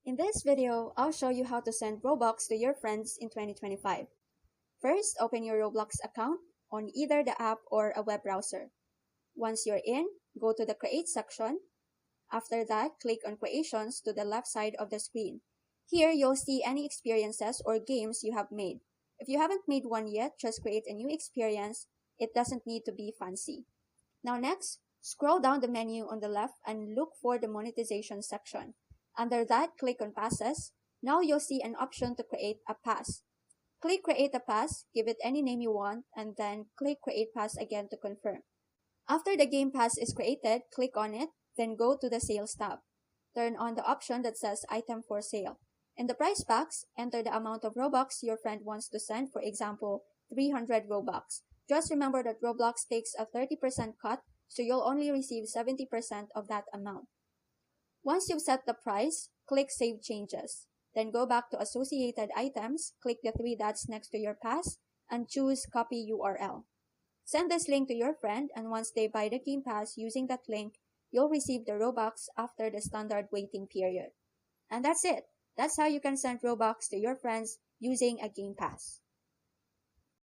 In this video, I'll show you how to send Robux to your friends in 2025. First, open your Roblox account on either the app or a web browser. Once you're in, go to the Create section. After that, click on Creations to the left side of the screen. Here, you'll see any experiences or games you have made. If you haven't made one yet, just create a new experience. It doesn't need to be fancy. Now next, scroll down the menu on the left and look for the monetization section. Under that, click on passes. Now you'll see an option to create a pass. Click create a pass, give it any name you want, and then click create pass again to confirm. After the game pass is created, click on it, then go to the sales tab. Turn on the option that says item for sale. In the price box, enter the amount of Robux your friend wants to send, for example, 300 Robux. Just remember that Roblox takes a 30% cut, so you'll only receive 70% of that amount. Once you've set the price, click Save Changes. Then go back to Associated Items, click the three dots next to your pass, and choose Copy URL. Send this link to your friend, and once they buy the Game Pass using that link, you'll receive the Robux after the standard waiting period. And that's it. That's how you can send Robux to your friends using a Game Pass.